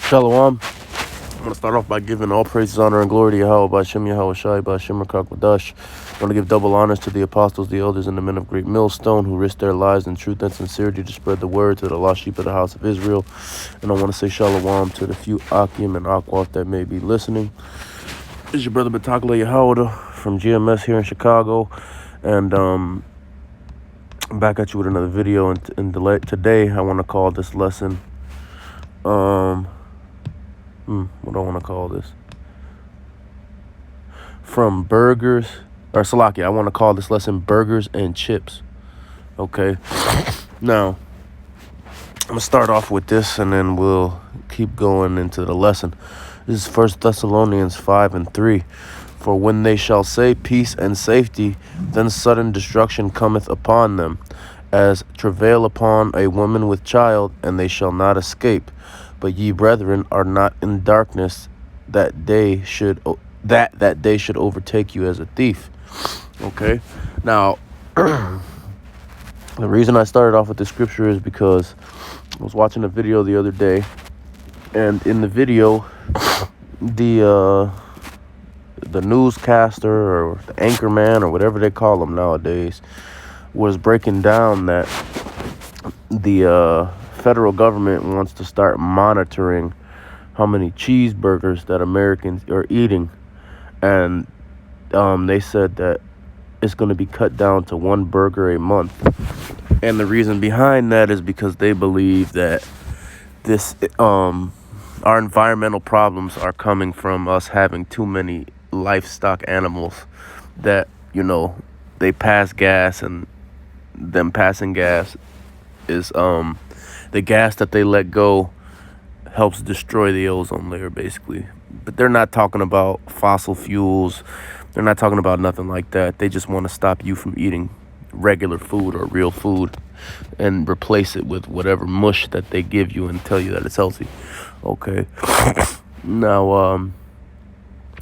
Shalom. I'm going to start off by giving all praises, honor, and glory to Yahweh, B'Shem Yahweh Shai, B'Shem Rakak. I want to give double honors to the apostles, the elders, and the men of great millstone who risked their lives in truth and sincerity to spread the word to the lost sheep of the house of Israel. And I want to say shalom to the few Akim and Akwaf that may be listening. This is your brother Batakla Yahweh from GMS here in Chicago. And I'm back at you with another video. And today I want to call this lesson... what do I want to call this? From burgers, or Salaki, I want to call this lesson Burgers and Chips. Okay. Now, I'm going to start off with this and then we'll keep going into the lesson. This is 1 Thessalonians 5:3. For when they shall say peace and safety, then sudden destruction cometh upon them, as travail upon a woman with child, and they shall not escape. But ye, brethren, are not in darkness, that day should overtake you as a thief. Okay. Now, the reason I started off with this scripture is because I was watching a video the other day, and in the video, the newscaster or the anchorman or whatever they call them nowadays was breaking down that the federal government wants to start monitoring how many cheeseburgers that Americans are eating, and they said that it's going to be cut down to one burger a month. And the reason behind that is because they believe that this our environmental problems are coming from us having too many livestock animals that, they pass gas, and them passing gas is the gas that they let go helps destroy the ozone layer, basically. But they're not talking about fossil fuels. They're not talking about nothing like that. They just want to stop you from eating regular food or real food and replace it with whatever mush that they give you and tell you that it's healthy. Okay. Now, I'm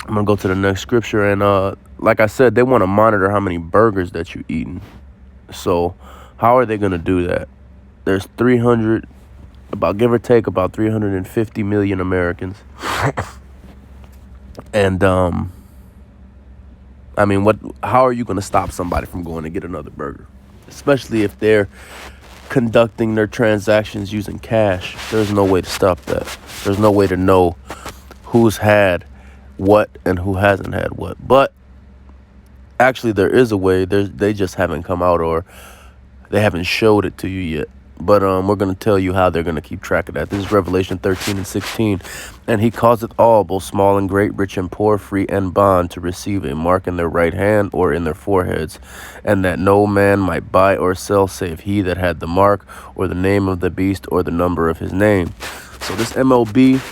going to go to the next scripture. And like I said, they want to monitor how many burgers that you're eating. So how are they going to do that? There's give or take, about 350 million Americans. And, how are you going to stop somebody from going to get another burger? Especially if they're conducting their transactions using cash. There's no way to stop that. There's no way to know who's had what and who hasn't had what. But actually there is a way. They just haven't come out, or they haven't showed it to you yet. But we're going to tell you how they're going to keep track of that. This is Revelation 13:16. And he causeth all, both small and great, rich and poor, free and bond, to receive a mark in their right hand or in their foreheads, and that no man might buy or sell save he that had the mark, or the name of the beast, or the number of his name. So this MLB,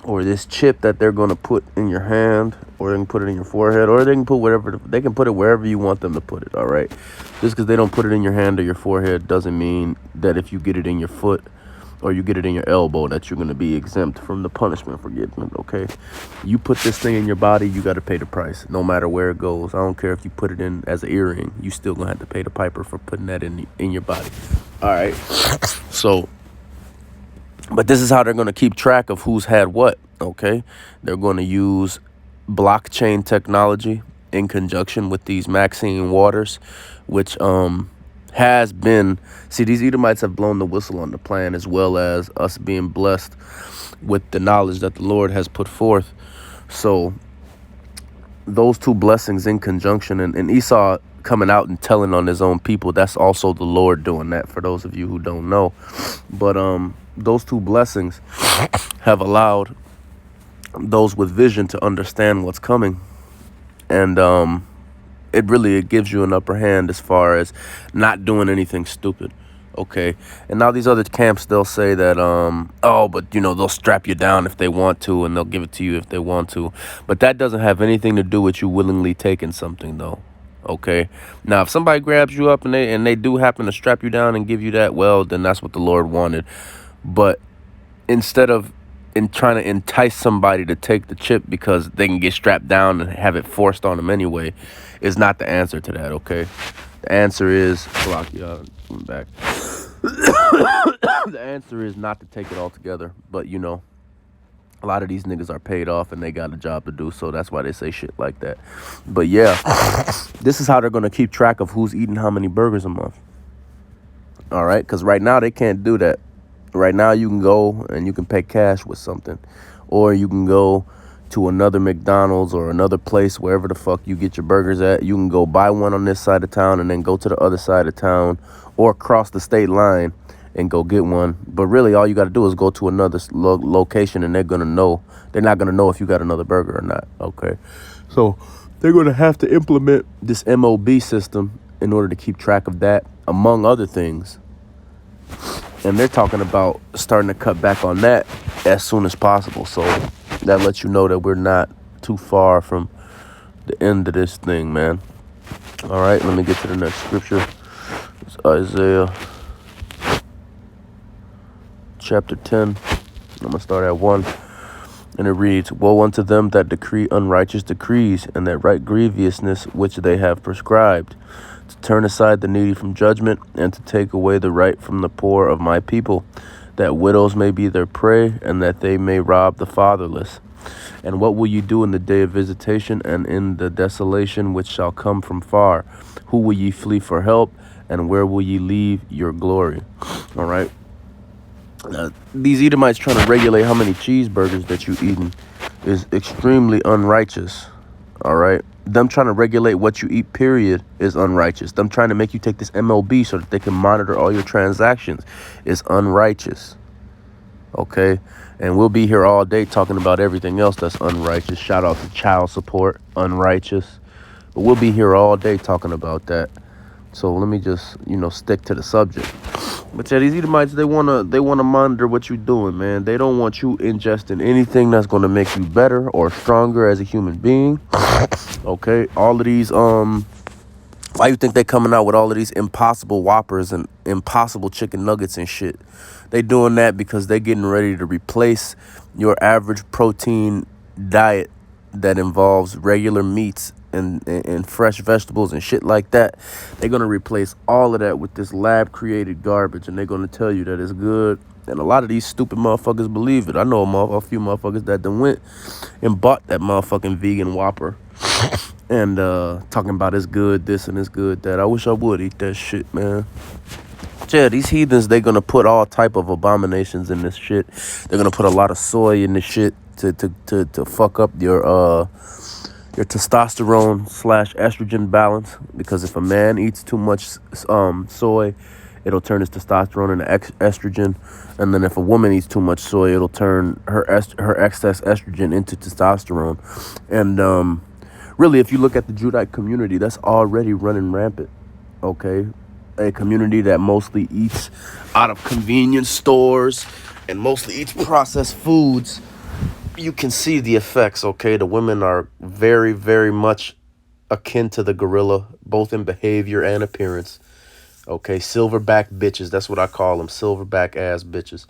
or this chip that they're going to put in your hand, or they can put it in your forehead, or they can put it wherever you want them to put it. All right. Just because they don't put it in your hand or your forehead doesn't mean that if you get it in your foot or you get it in your elbow that you're going to be exempt from the punishment for getting it. Okay. You put this thing in your body, you got to pay the price no matter where it goes. I don't care if you put it in as an earring, you still going to have to pay the piper for putting that in your body. All right. So, but this is how they're going to keep track of who's had what. Okay. They're going to use blockchain technology in conjunction with these Maxine Waters, which has been... See, these Edomites have blown the whistle on the plan, as well as us being blessed with the knowledge that the Lord has put forth. So those two blessings in conjunction, and Esau coming out and telling on his own people, that's also the Lord doing that, for those of you who don't know. But those two blessings have allowed those with vision to understand what's coming. And it gives you an upper hand as far as not doing anything stupid. Okay. And now these other camps, they'll say that, but they'll strap you down if they want to, and they'll give it to you if they want to. But that doesn't have anything to do with you willingly taking something, though. Okay. Now, if somebody grabs you up and they do happen to strap you down and give you that, well, then that's what the Lord wanted. But instead of trying to entice somebody to take the chip because they can get strapped down and have it forced on them anyway, is not the answer to that. Okay. The answer is, the answer is not to take it all together, but A lot of these niggas are paid off and they got a job to do, so that's why they say shit like that. But yeah, this is how they're gonna keep track of who's eating how many burgers a month. All right, because right now they can't do that. Right now you can go and you can pay cash with something, or you can go to another McDonald's or another place, wherever the fuck you get your burgers at. You can go buy one on this side of town and then go to the other side of town, or cross the state line and go get one. But really all you got to do is go to another location, and they're going to know. They're not going to know if you got another burger or not. Okay, so they're going to have to implement this MOB system in order to keep track of that, among other things. And they're talking about starting to cut back on that as soon as possible. So that lets you know that we're not too far from the end of this thing, man. All right, let me get to the next scripture. It's Isaiah chapter 10. I'm going to start at 1. And it reads, "Woe unto them that decree unrighteous decrees, and that write grievousness which they have prescribed, to turn aside the needy from judgment, and to take away the right from the poor of my people, that widows may be their prey, and that they may rob the fatherless. And what will you do in the day of visitation, and in the desolation which shall come from far? Who will ye flee for help, and where will ye leave your glory?" All right. These Edomites trying to regulate how many cheeseburgers that you eating is extremely unrighteous. All right. Them trying to regulate what you eat, period, is unrighteous. Them trying to make you take this MLB so that they can monitor all your transactions is unrighteous. Okay. And we'll be here all day talking about everything else that's unrighteous. Shout out to child support, unrighteous. But we'll be here all day talking about that. So let me just, stick to the subject. But yeah, these Edomites, they wanna monitor what you're doing, man. They don't want you ingesting anything that's gonna make you better or stronger as a human being. Okay, all of these why you think they coming out with all of these Impossible Whoppers and Impossible Chicken Nuggets and shit? They doing that because they getting ready to replace your average protein diet that involves regular meats and fresh vegetables and shit like that. They're going to replace all of that with this lab-created garbage, and they're going to tell you that it's good. And a lot of these stupid motherfuckers believe it. I know a few motherfuckers that done went and bought that motherfucking vegan Whopper and talking about it's good this and it's good that. I wish I would eat that shit, man. Yeah, these heathens, they're going to put all type of abominations in this shit. They're going to put a lot of soy in this shit to fuck up your testosterone / estrogen balance, because if a man eats too much soy, it'll turn his testosterone into estrogen, and then if a woman eats too much soy, it'll turn her excess estrogen into testosterone. And really, if you look at the Judite community, that's already running rampant. Okay, a community that mostly eats out of convenience stores and mostly eats processed foods. You can see the effects, okay? The women are very, very much akin to the gorilla, both in behavior and appearance. Okay, silverback bitches. That's what I call them, silverback ass bitches.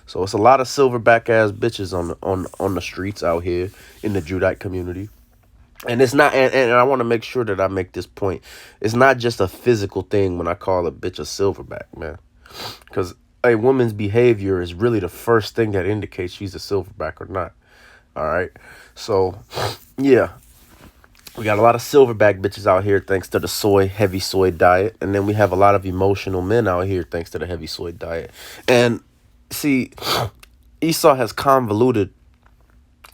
So it's a lot of silverback ass bitches on the streets out here in the Judite community. And it's not, and I want to make sure that I make this point. It's not just a physical thing when I call a bitch a silverback, man. Because a woman's behavior is really the first thing that indicates she's a silverback or not. All right. So, yeah, we got a lot of silverback bitches out here thanks to the heavy soy diet. And then we have a lot of emotional men out here thanks to the heavy soy diet. And see, Esau has convoluted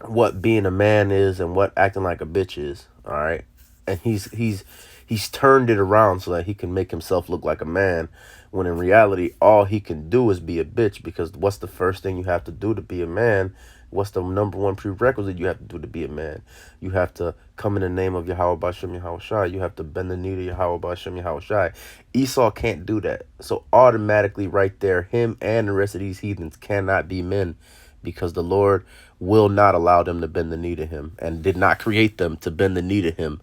what being a man is and what acting like a bitch is. All right. And he's turned it around so that he can make himself look like a man, when in reality, all he can do is be a bitch. Because what's the first thing you have to do to be a man? What's the number one prerequisite you have to do to be a man? You have to come in the name of Yahweh B'Shem Yahweh Shai. You have to bend the knee to Yahweh B'Shem Yahweh Shai. Esau can't do that. So automatically right there, him and the rest of these heathens cannot be men, because the Lord will not allow them to bend the knee to him, and did not create them to bend the knee to him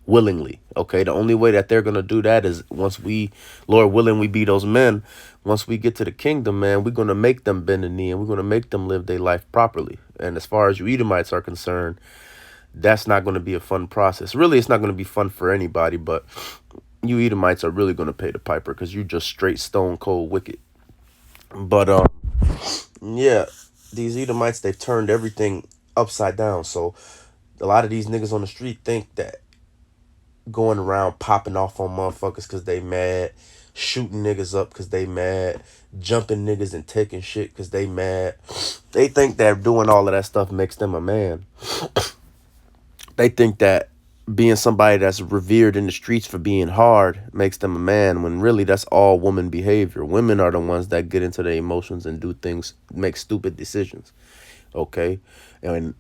willingly. Okay, the only way that they're going to do that is once we, Lord willing, we be those men. Once we get to the kingdom, man, we're going to make them bend the knee, and we're going to make them live their life properly. And as far as you Edomites are concerned, that's not going to be a fun process. Really, it's not going to be fun for anybody, but you Edomites are really going to pay the piper, because you just straight stone cold wicked. But yeah, these Edomites, they've turned everything upside down. So a lot of these niggas on the street think that going around popping off on motherfuckers because they mad, shooting niggas up because they mad, jumping niggas and taking shit because they mad. They think that doing all of that stuff makes them a man. They think that being somebody that's revered in the streets for being hard makes them a man, when really that's all woman behavior. Women are the ones that get into their emotions and do things, make stupid decisions. Okay? And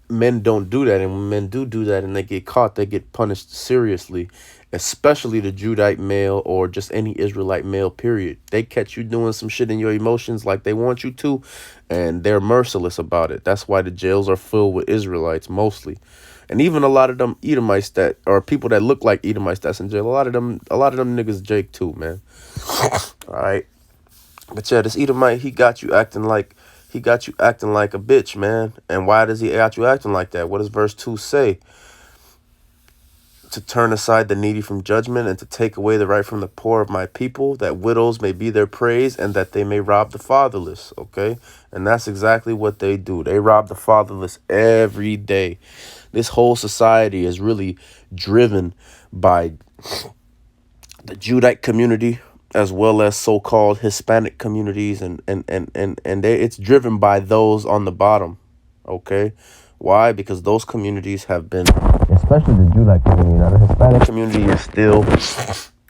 men don't do that. And when men do that and they get caught, they get punished seriously, especially the Judite male or just any Israelite male, period. They catch you doing some shit in your emotions like they want you to, and they're merciless about it. That's why the jails are filled with Israelites mostly. And even a lot of them Edomites that are people that look like Edomites that's in jail, a lot of them niggas Jake too, man. All right. But yeah, this Edomite, he got you acting like a bitch, man. And why does he got you acting like that? What does verse 2 say? To turn aside the needy from judgment and to take away the right from the poor of my people, that widows may be their praise and that they may rob the fatherless. Okay. And that's exactly what they do. They rob the fatherless every day. This whole society is really driven by the Judite community as well as so-called Hispanic communities, it's driven by those on the bottom. Okay. Why? Because those communities have been, especially the Judite community. Now, the Hispanic community is still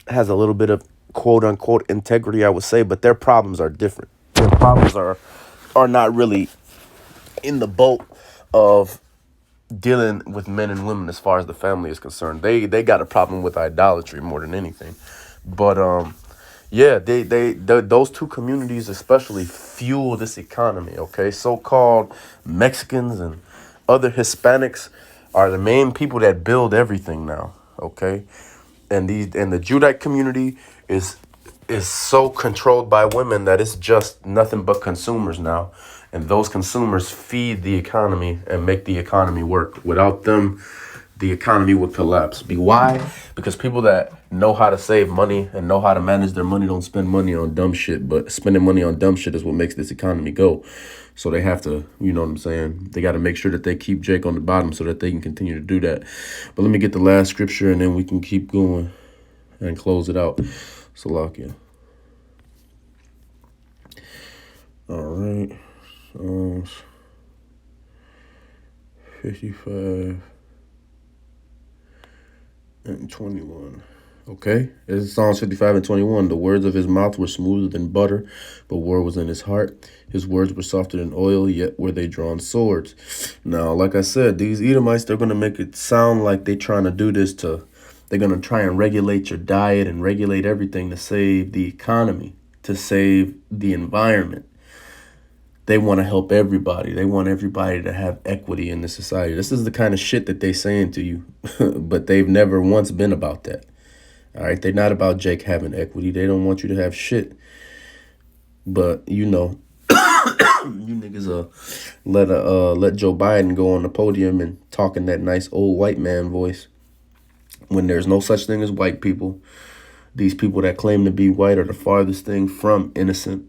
has a little bit of quote unquote integrity, I would say, but their problems are different. Their problems are not really in the boat of dealing with men and women as far as the family is concerned. They got a problem with idolatry more than anything. But yeah, those two communities especially fuel this economy. Okay, so-called Mexicans and other Hispanics are the main people that build everything now. Okay, and the Judite community is so controlled by women that it's just nothing but consumers now. And those consumers feed the economy and make the economy work. Without them, the economy would collapse. Why? Because people that know how to save money and know how to manage their money don't spend money on dumb shit. But spending money on dumb shit is what makes this economy go. So they have to, you know what I'm saying? They got to make sure that they keep Jake on the bottom so that they can continue to do that. But let me get the last scripture and then we can keep going and close it out. Salakia. All right. 55 and 21. Okay, it's Psalms 55 and 21. The words of his mouth were smoother than butter, but war was in his heart. His words were softer than oil, yet were they drawn swords. Now, like I said, these Edomites, they're going to make it sound like they're trying to do this they're going to try and regulate your diet and regulate everything to save the economy, to save the environment. They want to help everybody. They want everybody to have equity in the society. This is the kind of shit that they saying to you, but they've never once been about that. All right, they're not about Jake having equity. They don't want you to have shit. But you know, you niggas let Joe Biden go on the podium and talk in that nice old white man voice when there's no such thing as white people. These people that claim to be white are the farthest thing from innocent.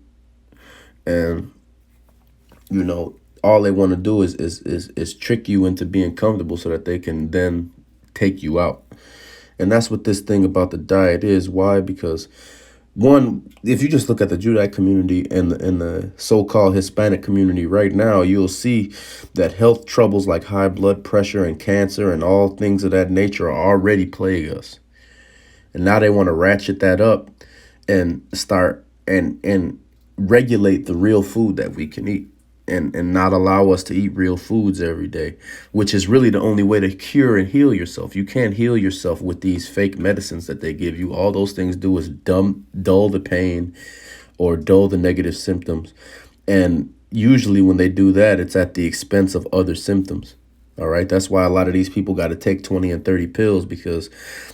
And you know, all they want to do is trick you into being comfortable so that they can then take you out. And that's what this thing about the diet is. Why? Because one, if you just look at the Judite community and the so-called Hispanic community right now, you'll see that health troubles like high blood pressure and cancer and all things of that nature are already plaguing us. And now they want to ratchet that up and start and regulate the real food that we can eat. And not allow us to eat real foods every day, which is really the only way to cure and heal yourself. You can't heal yourself with these fake medicines that they give you. All those things do is dull the pain or dull the negative symptoms. And usually when they do that, it's at the expense of other symptoms. All right. That's why a lot of these people got to take 20 and 30 pills, because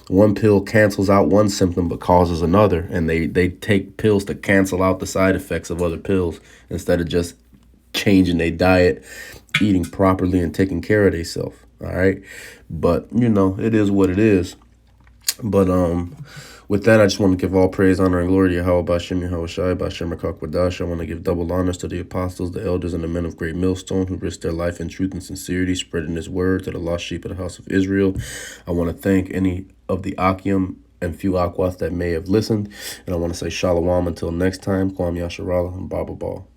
one pill cancels out one symptom but causes another. And they take pills to cancel out the side effects of other pills instead of just changing their diet, eating properly, and taking care of themselves. All right. But, you know, it is what it is. But With that, I just want to give all praise, honor, and glory to Yahweh Bashem, Yahweh Shai, Bashem Rakakwadash. I want to give double honors to the apostles, the elders, and the men of Great Millstone who risked their life in truth and sincerity, spreading his word to the lost sheep of the house of Israel. I want to thank any of the Akim and few Akwas that may have listened. And I want to say Shalom until next time. Kwam Yasharallah and Baba Ball.